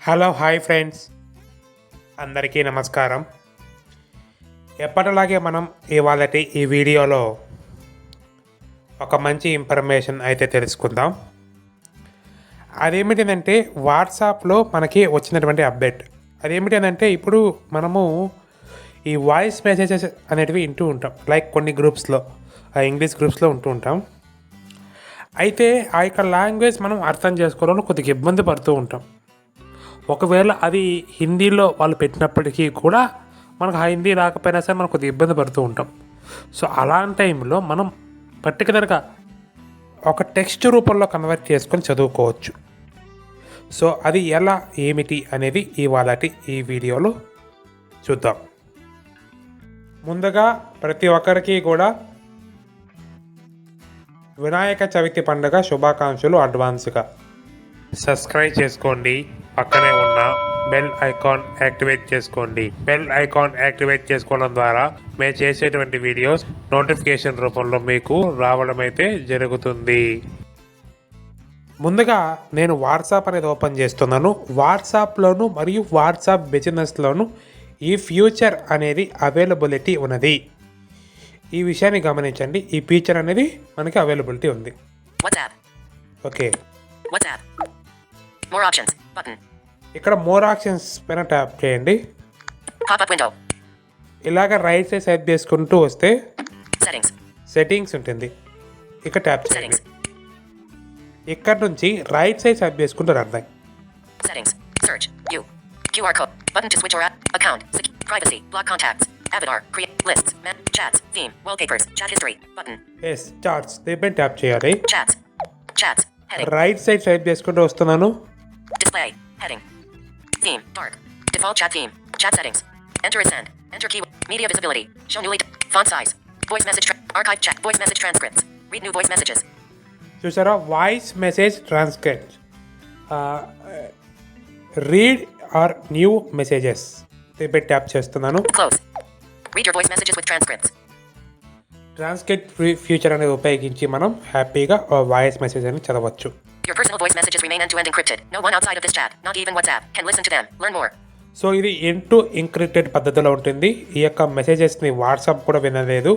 Hello hi friends, అందరికీ నమస్కారం. ఎప్పటిలాగే మనం ఇవాళటి ఈ వీడియోలో ఒక మంచి ఇన్ఫర్మేషన్ అయితే తెలుసుకుందాం. అదేమిటంటే వాట్సాప్లో మనకి వచ్చినటువంటి అప్డేట్. అదేమిటంటే ఇప్పుడు మనము ఈ వాయిస్ మెసేజెస్ అనేటివి వింటూ ఉంటాం, లైక్ కొన్ని గ్రూప్స్లో, ఇంగ్లీష్ గ్రూప్స్లో ఉంటూ ఉంటాం. అయితే ఆ యొక్క లాంగ్వేజ్ మనం అర్థం చేసుకోవడంలో కొద్దిగా ఇబ్బంది పడుతూ ఉంటాం. ఒకవేళ అది హిందీలో వాళ్ళు పెట్టినప్పటికీ కూడా మనకు ఆ హిందీ రాకపోయినా సరే మనం కొద్దిగా ఇబ్బంది పడుతూ ఉంటాం. సో అలాంటి టైంలో మనం పర్టికులర్గా ఒక టెక్స్ట్ రూపంలో కన్వర్ట్ చేసుకొని చదువుకోవచ్చు. సో అది ఎలా ఏమిటి అనేది ఇవాళటి ఈ వీడియోలో చూద్దాం. ముందుగా ప్రతి ఒక్కరికి కూడా వినాయక చవితి పండుగ శుభాకాంక్షలు అడ్వాన్స్గా. సబ్స్క్రైబ్ చేసుకోండి, పక్కనే ఉన్న బెల్ ఐకాన్ యాక్టివేట్ చేసుకోండి. బెల్ ఐకాన్ యాక్టివేట్ చేసుకోవడం ద్వారా మేము చేసేటువంటి వీడియోస్ నోటిఫికేషన్ రూపంలో మీకు రావడం అయితే జరుగుతుంది. ముందుగా నేను వాట్సాప్ అనేది ఓపెన్ చేస్తున్నాను. వాట్సాప్లోను మరియు వాట్సాప్ బిజినెస్లోను ఈ ఫ్యూచర్ అనేది అవైలబిలిటీ ఉన్నది. ఈ విషయాన్ని గమనించండి. ఈ ఫీచర్ అనేది మనకి అవైలబిలిటీ ఉంది. Okay, More options button. ఇక్కడ మోర్ ఆప్షన్స్ పైన ట్యాప్ చేయండి. Pop-up window. ఇలాగ రైట్ సైడ్ స్వైప్ చేసుకుంటూ వస్తే Settings. సెట్టింగ్స్ ఉంటుంది. ఇక్కడ ట్యాప్ చేయండి. Settings. ఇక్కడ నుంచి రైట్ సైడ్ స్వైప్ చేసుకుంటూ రండి. Settings. Search. View. QR code. Button to switch or app. Account. Privacy. Block contacts. Avatar. Create lists. Chats. Theme. Wallpapers. Chat history. Button. Yes, chats దీనిపై tap చేయాలి. Chats. Chats. Heading. Right side swipe చేసుకుంటూ వస్తున్నాను. Display. Heading. Theme. Dark. Default chat theme. Chat settings. Enter and send. Enter keyword. Media visibility. Show newly. Font size. Voice message. Archive chat. Voice message transcripts. Read new voice messages. చూసారా, voice message transcript, read or new messages దీనిపై tap చేస్తున్నాను. Close. Read your voice messages with transcripts. Transcript future అనేది ఉపయోగించి మనం హ్యాపీగా voice message అని చదవచ్చు. Your personal voice messages remain end-to-end encrypted. No one outside of this chat, not even WhatsApp, can listen to them. Learn more. So ఇది end encrypted పద్ధతిలో ఉంటుంది. ఈ యొక్క మెసేజెస్ని వాట్సాప్ కూడా వినలేదు,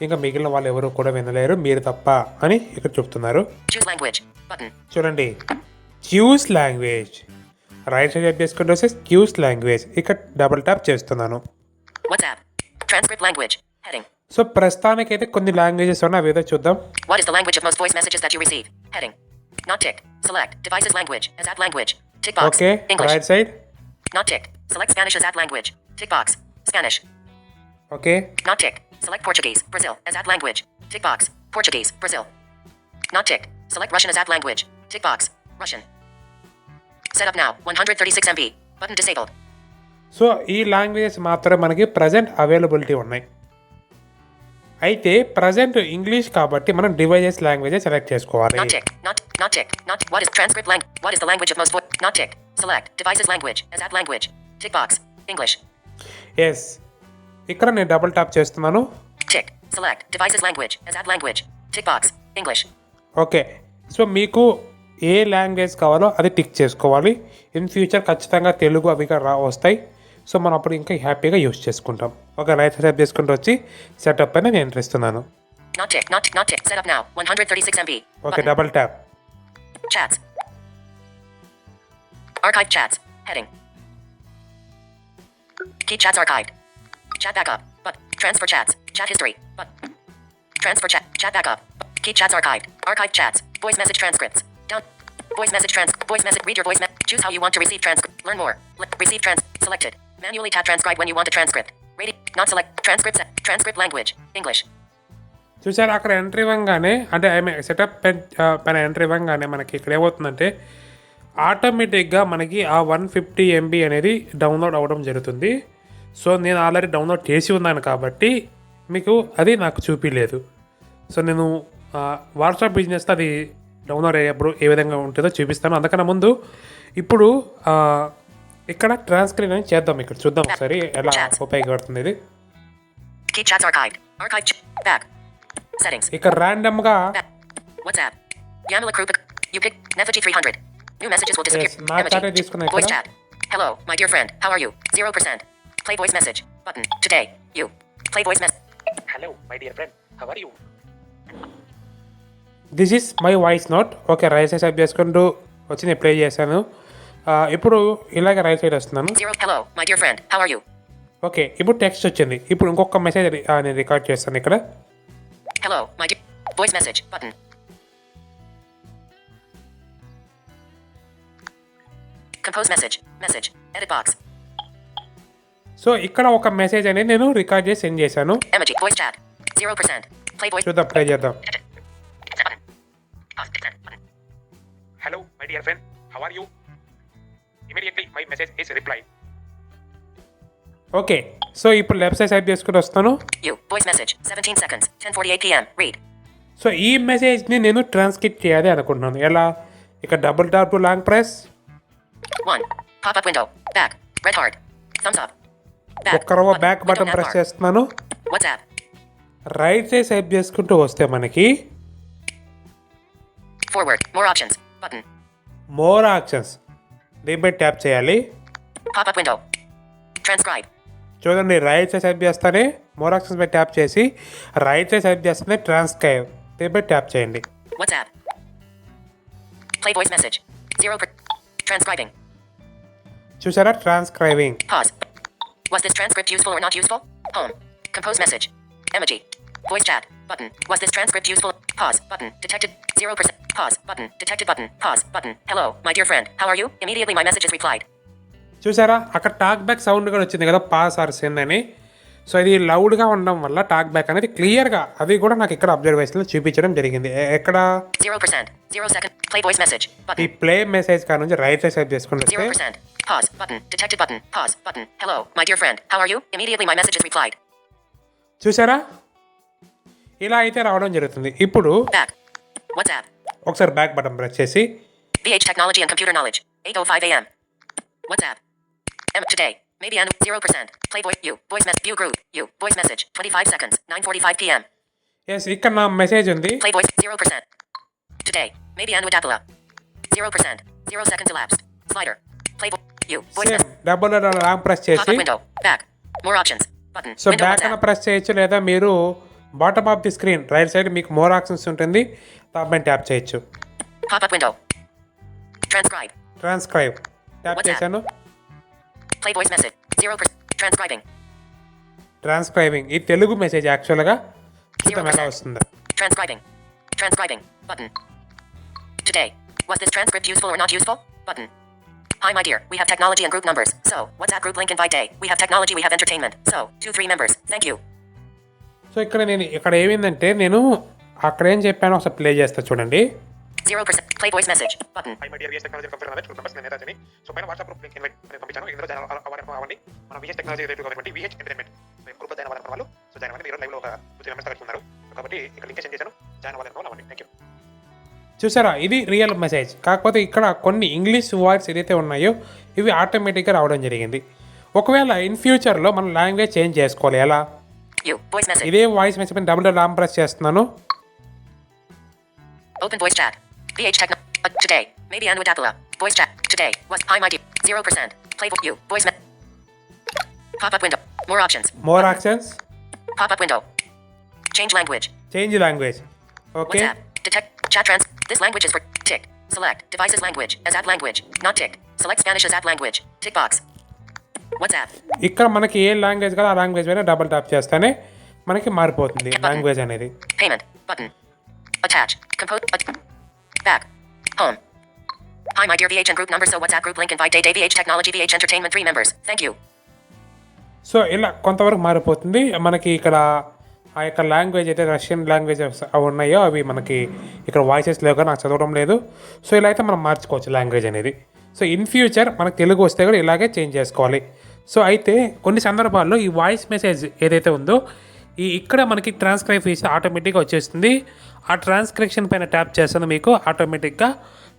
ఇంకా మిగిలిన వాళ్ళు ఎవరు కూడా వినలేరు, మీరు తప్ప అని ఇక్కడ చెప్తున్నారు. Choose language button. చూడండి, చూస్ లాంగ్వేజ్ రైట్ సైడ్ టైప్ చేసుకుంటూ వస్తే చూస్ లాంగ్వేజ్, ఇక్కడ డబుల్ ట్యాప్ చేస్తున్నాను. WhatsApp. Transcript language. Heading. So ప్రస్తుతానికైతే కొన్ని లాంగ్వేజెస్ ఉన్నాయి, అవి ఏదో చూద్దాం. What is the language of most voice messages that you receive? Heading. Not ticked. Select devices language as app language. Tick box. Okay, English. Right side. Not ticked. Select Spanish as app language. Tick box. Spanish. Okay, Not ticked. Select Portuguese, Brazil as app language. Tick box. Portuguese, Brazil. Not ticked. Select Russian as app language. Tick box. Russian. Set up now. 136 MB. Button disabled. So ఈ languages మాత్రమే మనకి present availability ఉన్నాయి. అయితే present English కాబట్టి మనం devices languages select చేసుకోవాలి. Not ticked. Not ticked. Not what is transcript lang? What is the language of most voice? Not ticked. Select devices language as app language. Tick box. English. Yes, ఇక్కడ నేను double tap చేస్తున్నాను. Tick. Select devices language as app language. Tick box. English. Okay, so మీకు ఏ language కావాలో అది tick చేసుకోవాలి. In future ఖచ్చితంగా తెలుగు అవి వస్తాయి. సో మనం అప్పుడు ఇంకా హ్యాపీగా యూస్ చేసుకుంటాం. ఒక రైట్ సైడ్ చేసుకుంటూ వచ్చి సెటప్ అని నేను ఎంటర్ ఇస్తున్నాను. Not ticked. Not ticked. Set up now. 136 MB. Okay, Button. Double tap. Chats. Archive chats. Heading. Keep chats archived. Chat backup. But transfer chats. Chat history. But transfer chat. Chat backup. Keep chats archived. Archive chats. Voice message transcripts. Down. Voice message Voice message. Read your voice message. Choose how you want to receive transcript. Learn more. Receive selected. Manually tap transcribe when you want a transcript. Rating. Not select. Transcript set. Transcript language. English. చూసారు, అక్కడ entry ఇవ్వగానే, అంటే setup పైన entry ఇవ్వగానే మనకి ఇక్కడ ఏమవుతుందంటే ఆటోమేటిక్గా మనకి ఆ 150 MB అనేది డౌన్లోడ్ అవ్వడం జరుగుతుంది. సో నేను ఆల్రెడీ డౌన్లోడ్ చేసి ఉన్నాను కాబట్టి మీకు అది నాకు చూపించలేదు. సో నేను వాట్సాప్ బిజినెస్లో అది డౌన్లోడ్ అయ్యేప్పుడు ఏ విధంగా ఉంటుందో చూపిస్తాను. అందుకన్నా ముందు ఇప్పుడు ఇక్కడ ట్రాన్స్క్రిప్ట్ అని చేద్దాం. ఇక్కడ చూద్దాం ఒకసారి ఎలా ఉపయోగపడుతుంది ఇది. Keep chats archived. Archive back. Settings. ఇక్కడ ర్యాండమ్గా WhatsApp. Yamala Krupa. You pick Nefaji 300. New messages will disappear. నా చాటే తీసుకున్నాను. Voice chat. Hello, my dear friend. How are you? 0%. Play voice message. Button. Today. You. Play voice message. Hello, my dear friend. How are you? This is my voice note. Okay, right side type చేసుకుంటూ వచ్చి నేను play చేశాను. ఇప్పుడు ఇలాగ right side వస్తున్నాను. 0. Hello, my dear friend. How are you? Okay, ఇప్పుడు text వచ్చింది. ఇప్పుడు ఇంకొక మెసేజ్ నేను రికార్డ్ చేస్తాను ఇక్కడ. Hello, my dear. Voice message. Button. Compose message. Message. Edit box. So ఇక్కడ ఒక మెసేజ్ అనేది నేను రికార్డ్ చేసి సెండ్ చేశాను. Emoji. Voice chat. 0%. Play voice. చూద్దాం, ప్లే చేద్దాం. Button. Pause. Button. Hello, my dear friend. How are you? Immediately, my message is replied. Okay, so ఇప్పుడు left side type చేసుకుంటూ వస్తాను. You. Voice message. 17 seconds. 10:48 p.m. Read. So ఈ మెసేజ్ని నేను transcript చేయాలి అనుకుంటున్నాను. ఎలా? ఇక్కడ double tap to long press. 1. Pop-up window. Back. Red heart. Thumbs up. Back. ఒక్క రవ్వ back Window button press navbar. చేస్తున్నాను. WhatsApp. రైట్ సైడ్ టైప్ చేసుకుంటూ వస్తే మనకి Forward. More options. Button. More options దీనిపై ట్యాప్ చేయాలి. Pop-up window. Transcribe. చూడండి, right side type చేస్తానే మోర్ ఆప్షన్స్ పై ట్యాప్ చేసి రైట్ సైడ్ టైప్ చేస్తేనే ట్రాన్స్క్రైబ్ దీనిపై ట్యాప్ చేయండి. WhatsApp. Play voice message. 0%. Transcribing. చూసారా, ట్రాన్స్క్రైబింగ్. Pause. Was this transcript useful or not useful? Home. Compose message. Emoji. Voice chat. Button. Was this transcript useful? Pause. Button. Detected. 0%. Pause. Button. Detected button. Pause. Button. Hello, my dear friend. How are you? Immediately my message is replied. చూసారా, అక్కడ talk back sound కూడా వచ్చింది కదా, pass or send అని. So ఇది లౌడ్గా ఉండడం వల్ల talk back అనేది క్లియర్గా అది కూడా నాకు ఇక్కడ అబ్జర్వేషన్లో చూపించడం జరిగింది. ఎక్కడ 0%. 0 second. Play voice message. ఈ Button. ప్లే మెసేజ్ కాడ నుంచి రైట్ సైడ్ టైప్ చేసుకుంటే 0%. Pause. Button. Detected button. Pause. Button. Hello, my dear friend. How are you? Immediately my message is replied. చూసారా, ఇలా అయితే రావడం జరుగుతుంది. ఇప్పుడు Back. WhatsApp. ఒకసారి బ్యాక్ బటన్ ప్రెస్ చేసి VH Technology and Computer Knowledge. 8:05 a.m. WhatsApp. Today. Maybe and 0%. Play voice. You. Voice message. View group. You. Voice message. 25 seconds. 9:45 p.m. Yes, ఇక్కడ నా మెసేజ్ ఉంది. Play voice. 0%. Today. Maybe and Apala. 0%. 0 seconds elapsed. Slider. Play you. Voice same message. Double long press చేసి Pop-up window. Back. More options. Button. So Window back అన్న WhatsApp. Press చేయొచ్చు, లేదా మీరు bottom of the screen right side మీకు more options ఉంటుంది, దానిపైన tap చేయొచ్చు. Pop-up window. Transcribe. Transcribe tap WhatsApp. చేశాను. Play voice message. 0%. Transcribing. ట్రాన్స్క్రైబింగ్ ఈ తెలుగు మెసేజ్ యాక్చువల్గా చూద్దాం ఎలా 0%. వస్తుందో. Transcribing. Transcribing. Button. Today. Was this transcript useful or not useful? Button. Hi, my dear. We have technology and group numbers. So, WhatsApp group link invite day. We have technology, we have entertainment. So, 2-3 members. Thank you. So ఇక్కడ ఏమైందంటే నేను అక్కడ ఏం చెప్పానో ఒకసారి play చేస్తా చూడండి. 0%. Play voice message. Button. Hi, my dear VH Technology Computer Knowledge. Numbers నేను నేతాజని. సో పైన వాట్సాప్ గ్రూప్ లింక్ ఇన్వైట్ నేను పంపించాను. ఇందులో జాయిన్ అవ్వండి. మన VH Technology రిలేటెడ్ కాబట్టి VH ఎంటర్టైన్మెంట్ గ్రూప్ జాయిన్ అవ్వాలనుకున్న వాళ్ళు సో జాయిన్ అవ్వండి. ఈరోజు లైవ్ లో ఒక 2 మెంబర్స్ కలుస్తున్నారు కాబట్టి ఇక్కడ లింక్ సెండ్ చేశాను. జాయిన్ అవ్వాలనుకున్న అవ్వండి. Thank you. చూసారా, ఇది రియల్ మెసేజ్. కాకపోతే ఇక్కడ కొన్ని ఇంగ్లీష్ వర్డ్స్ ఏదైతే ఉన్నాయో ఇవి ఆటోమేటిక్గా రావడం జరిగింది. ఒకవేళ ఇన్ ఫ్యూచర్లో మనం లాంగ్వేజ్ చేంజ్ చేసుకోవాలి. ఎలా? You. Voice message. ఇదే వాయిస్ మెసేజ్ పైన డబుల్ లాంగ్ ప్రెస్ చేస్తున్నాను. Open voice chat. VH Techno. Today. Maybe Anu Adapala. Voice chat. Today. Was hi, my dear. 0%. Play you. Voice message. Pop-up window. More options. More options, Pop-up window. Change language. Change language. Okay, WhatsApp. Detect. Chat trans. This language is for tick. Select. Devices language. As app language. Not tick. Select Spanish as app language. Tick box. WhatsApp. ఇక్కడ మనకి ఏ language కదా ఆ language పైన double tap చేస్తేనే మనకి మారిపోతుంది language అనేది. Payment. Button. Attach. Compose. Back. Home. Hi, my dear VH and group numbers. So WhatsApp group link invite day VH Technology VH Entertainment 3 members. Thank you. So ఇలా కొంతవరకు మారిపోతుంది. మనకి ఇక్కడ ఆ యొక్క లాంగ్వేజ్ అయితే రష్యన్ లాంగ్వేజ్ అవి ఉన్నాయో అవి మనకి ఇక్కడ వాయిసెస్ లేవు, నాకు చదవడం లేదు. సో ఇలా అయితే మనం మార్చుకోవచ్చు లాంగ్వేజ్ అనేది. సో ఇన్ ఫ్యూచర్ మనకు తెలుగు వస్తే కూడా ఇలాగే చేంజ్ చేసుకోవాలి. సో అయితే కొన్ని సందర్భాల్లో ఈ వాయిస్ మెసేజ్ ఏదైతే ఉందో ఇక్కడ మనకి ట్రాన్స్క్రైబ్ చేసి ఆటోమేటిక్గా వచ్చేస్తుంది. ఆ ట్రాన్స్క్రిప్షన్ పైన ట్యాప్ చేస్తుంది మీకు ఆటోమేటిక్గా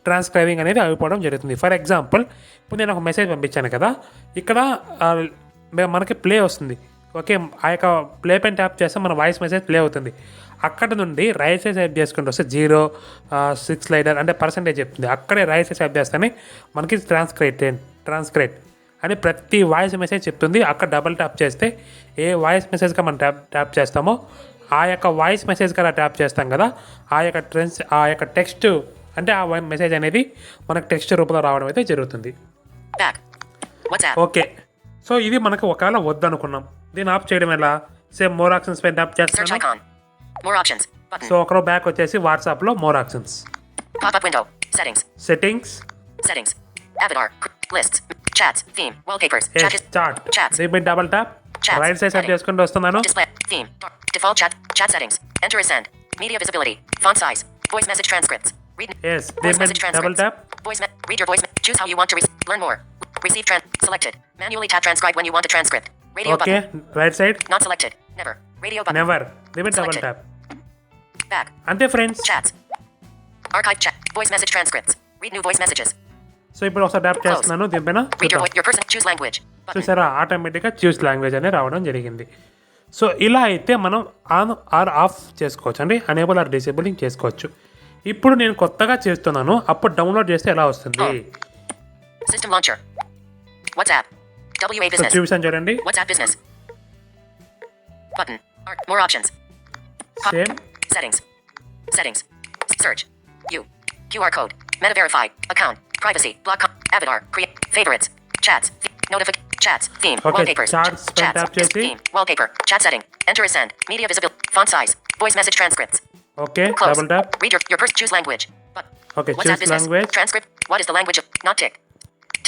ట్రాన్స్క్రైబింగ్ అనేది అయిపోవడం జరుగుతుంది. ఫర్ ఎగ్జాంపుల్ ఇప్పుడు నేను ఒక మెసేజ్ పంపించాను కదా, ఇక్కడ మనకి ప్లే వస్తుంది. ఓకే, ఆ యొక్క ప్లే పైన ట్యాప్ చేస్తే మన వాయిస్ మెసేజ్ ప్లే అవుతుంది. అక్కడ నుండి రైట్ సైడ్ టైప్ చేసుకుంటూ వస్తే 0.6 స్లైడర్ అంటే పర్సంటేజ్ చెప్తుంది. అక్కడే రైట్ సైడ్ టైప్ చేస్తేనే మనకి ట్రాన్స్క్రైబ్ అని ప్రతి వాయిస్ మెసేజ్ చెప్తుంది. అక్కడ డబుల్ ట్యాప్ చేస్తే ఏ వాయిస్ మెసేజ్గా మనం ట్యాప్ చేస్తామో ఆ యొక్క వాయిస్ మెసేజ్ కదా ట్యాప్ చేస్తాం కదా, ఆ యొక్క టెక్స్ట్ అంటే ఆ మెసేజ్ అనేది మనకు టెక్స్ట్ రూపంలో రావడం అయితే జరుగుతుంది. Back. WhatsApp. ఓకే, సో ఇది మనకు ఒకవేళ వద్దనుకున్నాం, దీన్ని ఆఫ్ చేయడం ఎలా? సేమ్ మోర్ ఆప్షన్స్ పైన ట్యాప్ Search చేస్తాను. icon. More options. Button. So ఒకరో బ్యాక్ వచ్చేసి వాట్సాప్లో more options, Pop-up window. Settings. Settings, Settings. Avatar. Lists. Chats. Theme. Wallpapers. Chat. Chat, Chats. దీనిపై double tap Chats. Right side set Heading. చేసుకుంటూ వస్తున్నాను. Display. Theme. Default chat. Chat settings. Enter as send. Media visibility. Font size. Voice message transcripts. Read. Yes, Voice దీనిపై message double transcripts. Tap. Voice. Read your voice. Choose how you want to learn more. Receive selected. Manually tap transcribe when you want a transcript. Radio okay, button. Right side Not selected. Never. Radio button. Never, దీనిపై double Selected. Tap. Back. అంతే friends. Chats. Archive chat. Voice message transcripts. Read new voice messages. So ఇప్పుడు ఒకసారి tap చేస్తున్నాను దీనిపైన. Read your person. Choose language. Button. చూసారా, ఆటోమేటిక్గా చూస్ language అనేది రావడం జరిగింది. సో ఇలా అయితే మనం ఆన్ ఆర్ ఆఫ్ చేసుకోవచ్చు అండి, అనేబుల్ ఆర్ డిసేబులింగ్ చేసుకోవచ్చు. ఇప్పుడు నేను కొత్తగా చేస్తున్నాను, అప్పుడు డౌన్లోడ్ చేస్తే ఎలా వస్తుంది? System launcher. WhatsApp. WA so business. చూసాను చూడండి, WhatsApp business. Button. More options. Same Settings. Settings. Search. You. QR code. Meta verified. Account. Privacy. Block. Avatar. Create. Favorites. Chats. Chats. Theme. Okay, Wallpapers. chats pin tap chesi. Theme. Wallpaper. Chat setting. Enter as send. Media visible. Font size. Voice message transcripts. Okay, Close. Double tap. Read your person. Choose language. Button. Okay, WhatsApp choose business. language. Transcript. What is the language of? Not ticked.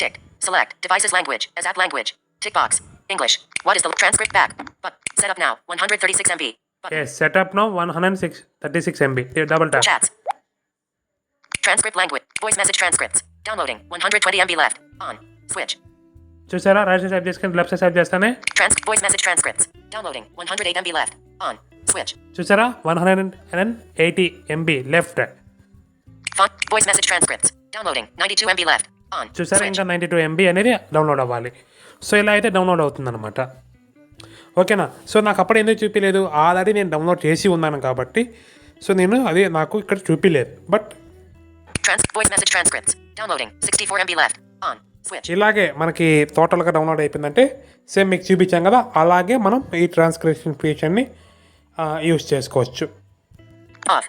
Ticked. Select. Devices language. As app language. Tick box. English. What is the transcript back? But set up now. 136 MB. Button. Yes, setup now 136 MB, double tap. Chats. Transcript language. Voice message transcripts. Downloading. 120 MB left. On. Switch. చూసారా, right side type చేసుకుని left side type చేస్తానే. Voice message transcripts. Downloading. 108 MB left. On. Switch. చూసారా, 180 MB left. Font. Voice message transcripts. Downloading. 92 MB left. On. చూసారా, Switch. ఇంకా 92 MB అనేది download అవ్వాలి. So ఇలా అయితే డౌన్లోడ్ అవుతుందన్నమాట. ఓకేనా? సో నాకు అప్పుడు ఎందుకు చూపించలేదు? ఆల్రెడీ నేను డౌన్లోడ్ చేసి ఉన్నాను కాబట్టి సో నేను అది నాకు ఇక్కడ చూపించలేదు. But Voice message transcripts. Downloading. 64 MB left. On. Switch. ఇలాగే మనకి టోటల్గా డౌన్లోడ్ అయిపోయిందంటే సేమ్ మీకు చూపించాం కదా, అలాగే మనం ఈ ట్రాన్స్క్రిప్షన్ ఫీచర్ని యూస్ చేసుకోవచ్చు. Off.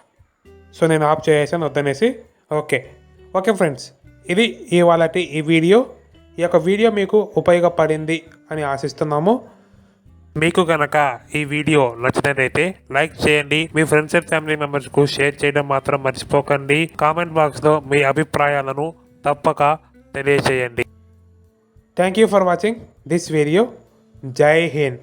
సో నేను ఆఫ్ చేసాను వద్దనేసి. ఓకే ఫ్రెండ్స్, ఇది ఇవాళ ఈ వీడియో. ఈ యొక్క వీడియో మీకు ఉపయోగపడింది అని ఆశిస్తున్నాము. మీకు కనుక ఈ వీడియో నచ్చినట్లయితే లైక్ చేయండి, మీ ఫ్రెండ్స్ అండ్ ఫ్యామిలీ మెంబర్స్కు షేర్ చేయడం మాత్రం మర్చిపోకండి. కామెంట్ బాక్స్లో మీ అభిప్రాయాలను తప్పక తెలియజేయండి. Thank you for watching this video. జై హింద్.